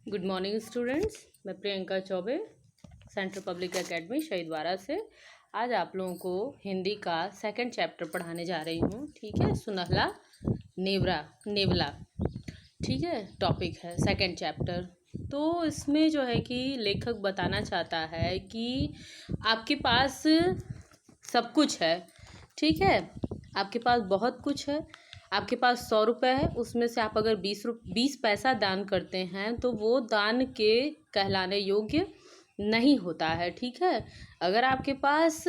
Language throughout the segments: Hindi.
Good morning students. मैं Priyanka Choubey central public academy शहीदवारा से आज आप लोगों को हिंदी का सेकंड चैप्टर पढ़ाने जा रही हूँ। ठीक है, सुनहला नेवला। ठीक है, टॉपिक है सेकंड चैप्टर। तो इसमें जो है कि लेखक बताना चाहता है कि आपके पास सब कुछ है। ठीक है, आपके पास बहुत कुछ है। आपके पास 100 रुपये है, उसमें से आप अगर 20 पैसा दान करते हैं तो वो दान के कहलाने योग्य नहीं होता है। ठीक है, अगर आपके पास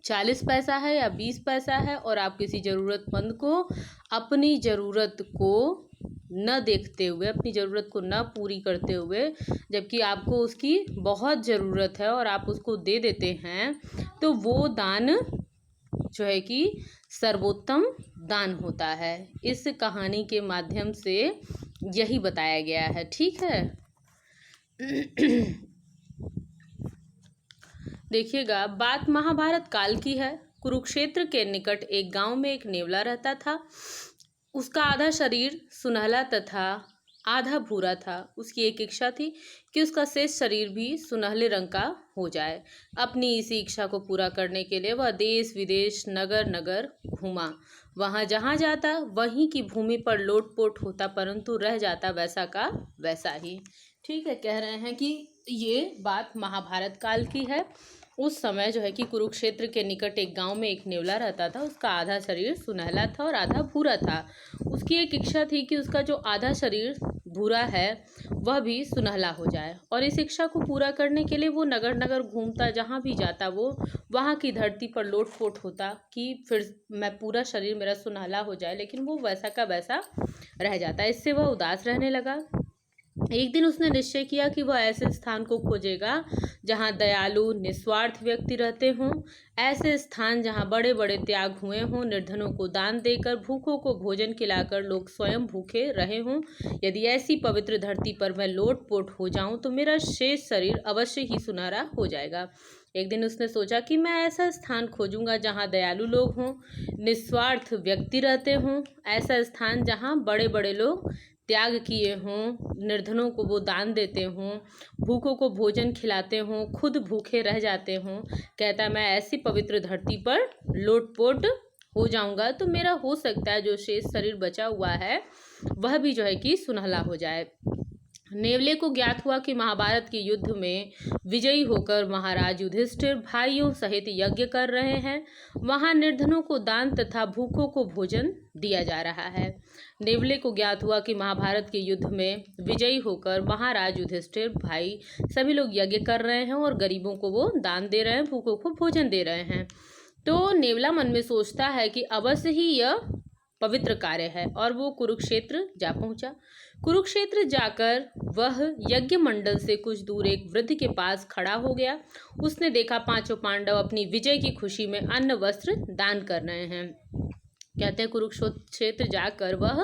40 पैसा है या 20 पैसा है और आप किसी ज़रूरतमंद को अपनी ज़रूरत को न देखते हुए, अपनी ज़रूरत को न पूरी करते हुए, जबकि आपको उसकी बहुत ज़रूरत है और आप उसको दे देते हैं, तो वो दान जो है कि सर्वोत्तम दान होता है। इस कहानी के माध्यम से यही बताया गया है। ठीक है, देखिएगा, बात महाभारत काल की है। कुरुक्षेत्र के निकट एक गांव में एक नेवला रहता था। उसका आधा शरीर सुनहला तथा आधा भूरा था। उसकी एक इच्छा थी कि उसका शेष शरीर भी सुनहले रंग का हो जाए। अपनी इसी इच्छा को पूरा करने के लिए वह देश विदेश नगर नगर घूमा। वहाँ जहाँ जाता वहीं की भूमि पर लोटपोट होता, परंतु रह जाता वैसा का वैसा ही। ठीक है, कह रहे हैं कि ये बात महाभारत काल की है। उस समय जो है कि कुरुक्षेत्र के निकट एक गांव में एक नेवला रहता था। उसका आधा शरीर सुनहला था और आधा भूरा था। उसकी एक इच्छा थी कि उसका जो आधा शरीर भूरा है वह भी सुनहला हो जाए, और इस इच्छा को पूरा करने के लिए वो नगर नगर घूमता। जहाँ भी जाता वो वहाँ की धरती पर लोटपोट होता कि फिर मैं पूरा शरीर मेरा सुनहला हो जाए, लेकिन वो वैसा का वैसा रह जाता। इससे वह उदास रहने लगा। एक दिन उसने निश्चय किया कि वह ऐसे स्थान को खोजेगा जहाँ दयालु निस्वार्थ व्यक्ति रहते हों, ऐसे स्थान जहाँ बड़े बड़े त्याग हुए हों, निर्धनों को दान देकर, भूखों को भोजन खिलाकर लोग स्वयं भूखे रहे हों। यदि ऐसी पवित्र धरती पर मैं लोटपोट हो जाऊं तो मेरा शेष शरीर अवश्य ही सुनहरा हो जाएगा। एक दिन उसने सोचा कि मैं ऐसा स्थान खोजूंगा जहाँ दयालु लोग हों, निस्वार्थ व्यक्ति रहते हों, ऐसा स्थान जहाँ बड़े बड़े लोग त्याग किए हों, निर्धनों को वो दान देते हों, भूखों को भोजन खिलाते हों, खुद भूखे रह जाते हों। कहता है मैं ऐसी पवित्र धरती पर लोटपोट हो जाऊंगा तो मेरा हो सकता है जो शेष शरीर बचा हुआ है वह भी जो है कि सुनहला हो जाए। नेवले को ज्ञात हुआ कि महाभारत के युद्ध में विजयी होकर महाराज युधिष्ठिर भाइयों सहित यज्ञ कर रहे हैं। वहां निर्धनों को दान तथा भूखों को भोजन दिया जा रहा है। नेवले को ज्ञात हुआ कि महाभारत के युद्ध में विजयी होकर महाराज युधिष्ठिर भाई सभी लोग यज्ञ कर रहे हैं और गरीबों को वो दान दे रहे हैं, भूखों को भोजन दे रहे हैं। तो नेवला मन में सोचता है कि अवश्य ही यह पवित्र कार्य है, और वो कुरुक्षेत्र जा पहुंचा। कुरुक्षेत्र जाकर वह यज्ञ मंडल से कुछ दूर एक वृद्ध के पास खड़ा हो गया। उसने देखा पांचों पांडव अपनी विजय की खुशी में अन्न वस्त्र दान कर रहे हैं। कहते हैं कुरुक्षेत्र जाकर वह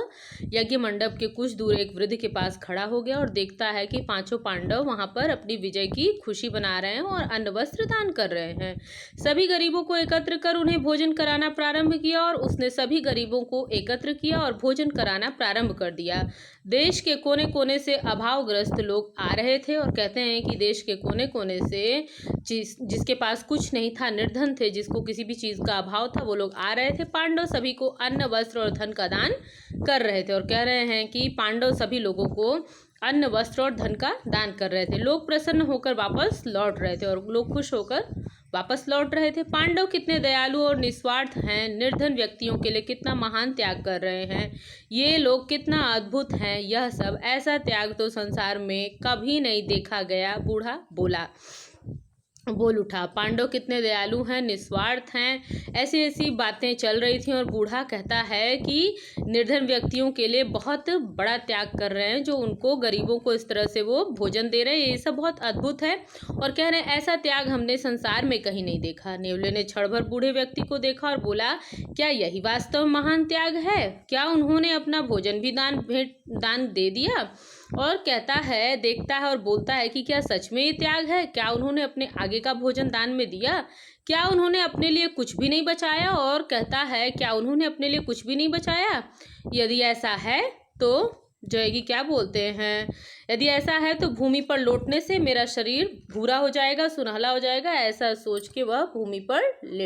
यज्ञ मंडप के कुछ दूर एक वृद्ध के पास खड़ा हो गया और देखता है कि पांचों पांडव वहां पर अपनी विजय की खुशी मना रहे हैं और अन्न वस्त्र दान कर रहे हैं। सभी गरीबों को एकत्र कर उन्हें भोजन कराना प्रारंभ किया, और उसने सभी गरीबों को एकत्र किया और भोजन कराना प्रारंभ कर दिया। देश के कोने कोने से अभावग्रस्त लोग आ रहे थे, और कहते हैं कि देश के कोने कोने से जिसके पास कुछ नहीं था, निर्धन थे, जिसको किसी भी चीज़ का अभाव था, वो लोग आ रहे थे। पांडव सभी को अन्न वस्त्र और धन का दान कर रहे थे, और कह रहे हैं कि पांडव सभी लोगों को अन्न वस्त्र और धन का दान कर रहे थे। लोग प्रसन्न होकर वापस लौट रहे थे और लोग खुश होकर वापस लौट रहे थे। पांडव कितने दयालु और निस्वार्थ हैं, निर्धन व्यक्तियों के लिए कितना महान त्याग कर रहे हैं, ये लोग कितना अद्भुत हैं। यह सब ऐसा त्याग तो संसार में कभी नहीं देखा गया। बूढ़ा बोल उठा, पांडव कितने दयालु हैं, निस्वार्थ हैं। ऐसी ऐसी बातें चल रही थी, और बूढ़ा कहता है कि निर्धन व्यक्तियों के लिए बहुत बड़ा त्याग कर रहे हैं, जो उनको गरीबों को इस तरह से वो भोजन दे रहे हैं, ये सब बहुत अद्भुत है। और कह रहे हैं ऐसा त्याग हमने संसार में कहीं नहीं देखा। नेवले ने क्षण भर बूढ़े व्यक्ति को देखा और बोला, क्या यही वास्तव महान त्याग है? क्या उन्होंने अपना भोजन भी दान दे दिया? और कहता है, देखता है और बोलता है कि क्या सच में ये त्याग है? क्या उन्होंने अपने आगे का भोजन दान में दिया? क्या उन्होंने अपने लिए कुछ भी नहीं बचाया? और कहता है, क्या उन्होंने अपने लिए कुछ भी नहीं बचाया? यदि ऐसा है तो जयगी क्या बोलते हैं, यदि ऐसा है तो भूमि पर लौटने से मेरा शरीर भूरा हो जाएगा, सुनहला हो जाएगा, ऐसा सोच के वह भूमि पर लेट